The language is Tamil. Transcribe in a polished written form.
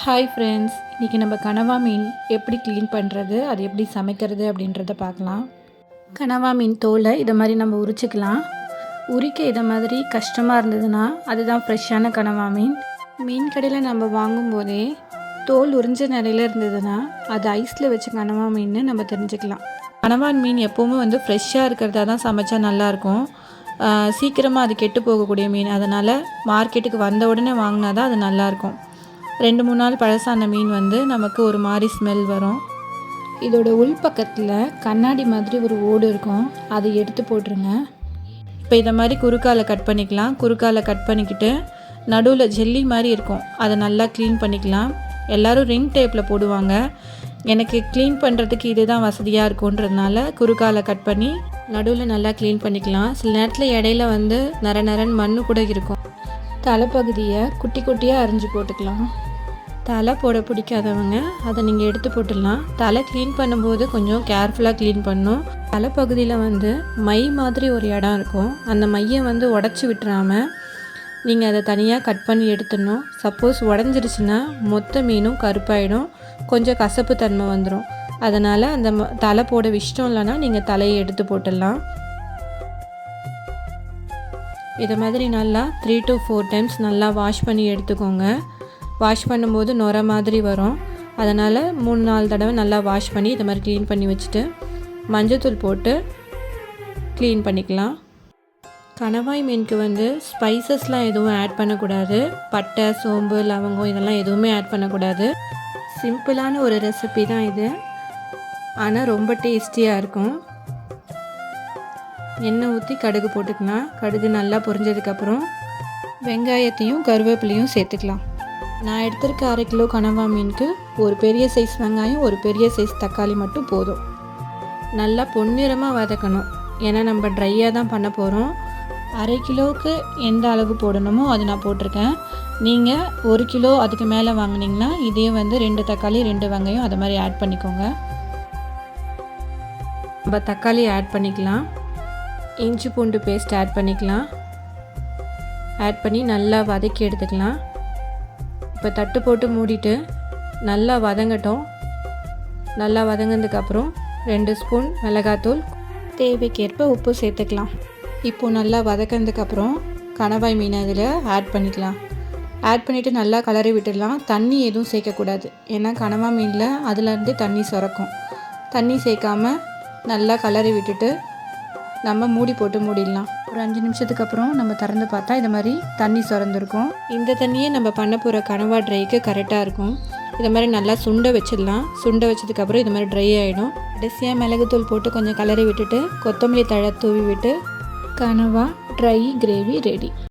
ஹாய் ஃப்ரெண்ட்ஸ், இன்றைக்கி நம்ம கனவா மீன் எப்படி க்ளீன் பண்ணுறது, அது எப்படி சமைக்கிறது அப்படின்றத பார்க்கலாம். கனவா மீன் தோலை இதை மாதிரி நம்ம உரிச்சிக்கலாம். உரிக்க இதை மாதிரி கஷ்டமாக இருந்ததுன்னா அதுதான் ஃப்ரெஷ்ஷான கனவா மீன். மீன் கடையில் நம்ம வாங்கும்போதே தோல் உறிஞ்ச நிலையில் இருந்ததுன்னா அது ஐஸில் வச்ச கனவா மீன்னு நம்ம தெரிஞ்சுக்கலாம். கனவான் மீன் எப்போவுமே ஃப்ரெஷ்ஷாக இருக்கிறதா தான் சமைச்சா நல்லாயிருக்கும். சீக்கிரமாக அது கெட்டு போகக்கூடிய மீன், அதனால் மார்க்கெட்டுக்கு வந்த உடனே வாங்கினா தான் அது நல்லாயிருக்கும். 2-3 நாள் பழசான மீன் நமக்கு ஒரு மாதிரி ஸ்மெல் வரும். இதோட உள் பக்கத்தில் கண்ணாடி மாதிரி ஒரு ஓடு இருக்கும், அதை எடுத்து போட்டுருங்க. இப்போ இதை மாதிரி குறுக்கால கட் பண்ணிக்கலாம். குறுக்கால கட் பண்ணிக்கிட்டு நடுவில் ஜெல்லி மாதிரி இருக்கும், அதை நல்லா க்ளீன் பண்ணிக்கலாம். எல்லோரும் ரிங் டேப்பில் போடுவாங்க. எனக்கு க்ளீன் பண்ணுறதுக்கு இது தான் வசதியாக இருக்குன்றதுனால குறுக்கால கட் பண்ணி நடுவில் நல்லா க்ளீன் பண்ணிக்கலாம். சில நேரத்தில் இடையில நரன்னு மண் கூட இருக்கும். தலைப்பகுதியை குட்டி குட்டியாக அரிஞ்சு போட்டுக்கலாம். தலை போட பிடிக்காதவங்க அதை நீங்கள் எடுத்து போட்டுடலாம். தலை க்ளீன் பண்ணும்போது கொஞ்சம் கேர்ஃபுல்லாக க்ளீன் பண்ணணும். தலைப்பகுதியில் மை மாதிரி ஒரு இடம் இருக்கும், அந்த மையை உடச்சி விட்டுறாமல் நீங்கள் அதை தனியாக கட் பண்ணி எடுத்துடணும். சப்போஸ் உடஞ்சிருச்சுன்னா மொத்த மீனும் கருப்பாயிடும், கொஞ்சம் கசப்பு தன்மை வந்துடும். அதனால் அந்த தலை போட இஷ்டம் இல்லைன்னா நீங்கள் தலையை எடுத்து போட்டுடலாம். இதை மாதிரி நல்லா 3 to 4 டைம்ஸ் நல்லா வாஷ் பண்ணி எடுத்துக்கோங்க. வாஷ் பண்ணும்போது நுர மாதிரி வரும், அதனால் 3-4 தடவை நல்லா வாஷ் பண்ணி இதை மாதிரி க்ளீன் பண்ணி வச்சுட்டு மஞ்சத்தூள் போட்டு க்ளீன் பண்ணிக்கலாம். கணவாய் மீனுக்கு ஸ்பைசஸ்லாம் எதுவும் ஆட் பண்ணக்கூடாது. பட்டை, சோம்பு, லவங்கம் இதெல்லாம் எதுவுமே ஆட் பண்ணக்கூடாது. சிம்பிளான ஒரு ரெசிபி தான் இது, ஆனால் ரொம்ப டேஸ்டியாக இருக்கும். எண்ணெய் ஊற்றி கடுகு போட்டுக்கலாம். கடுகு நல்லா பொரிஞ்சதுக்கப்புறம் வெங்காயத்தையும் கருவேப்பிலையும் சேர்த்துக்கலாம். நான் எடுத்திருக்க 1/2 கிலோ கனவா மீனுக்கு ஒரு பெரிய சைஸ் வெங்காயம், ஒரு பெரிய சைஸ் தக்காளி மட்டும் போதும். நல்லா பொன்னிறமாக வதக்கணும், ஏன்னா நம்ம ட்ரையாக தான் பண்ண போகிறோம். 1/2 கிலோவுக்கு எந்த அளவு போடணுமோ அது நான் போட்டிருக்கேன். நீங்கள் 1 கிலோ அதுக்கு மேலே வாங்கினீங்கன்னா இதே 2 தக்காளி 2 வெங்காயம் அதை மாதிரி ஆட் பண்ணிக்கோங்க. நம்ம தக்காளி ஆட் பண்ணிக்கலாம். இஞ்சி பூண்டு பேஸ்ட் ஆட் பண்ணிக்கலாம். ஆட் பண்ணி நல்லா வதக்கி எடுத்துக்கலாம். இப்போ தட்டு போட்டு மூடிட்டு நல்லா வதங்கட்டும். நல்லா வதங்கினதுக்கப்புறம் 2 ஸ்பூன் மிளகாத்தூள், தேவைக்கேற்ப உப்பு சேர்த்துக்கலாம். இப்போது நல்லா வதக்கினதுக்கப்புறம் கணவாய் மீன் அதில் ஆட் பண்ணிக்கலாம். ஆட் பண்ணிவிட்டு நல்லா கலரி விட்டுடலாம். தண்ணி எதுவும் சேர்க்கக்கூடாது, ஏன்னா கனவா மீனில் அதுலேருந்து தண்ணி சுரக்கும். தண்ணி சேர்க்காமல் நல்லா கலரி விட்டுட்டு நம்ம மூடி போட்டு மூடிடலாம். ஒரு 5 நிமிஷத்துக்கு அப்புறம் நம்ம திறந்து பார்த்தா இது மாதிரி தண்ணி சுரந்துருக்கும். இந்த தண்ணியே நம்ம பண்ண போகிற கனவா ட்ரைக்கு கரெக்டாக இருக்கும். இது மாதிரி நல்லா சுண்ட வச்சிடலாம். சுண்ட வச்சதுக்கப்புறம் இது மாதிரி ட்ரை ஆகிடும். கடைசியாக மிளகுத்தூள் போட்டு கொஞ்சம் கலரி விட்டுட்டு கொத்தமல்லி தழை தூவி விட்டு கனவா ட்ரை கிரேவி ரெடி.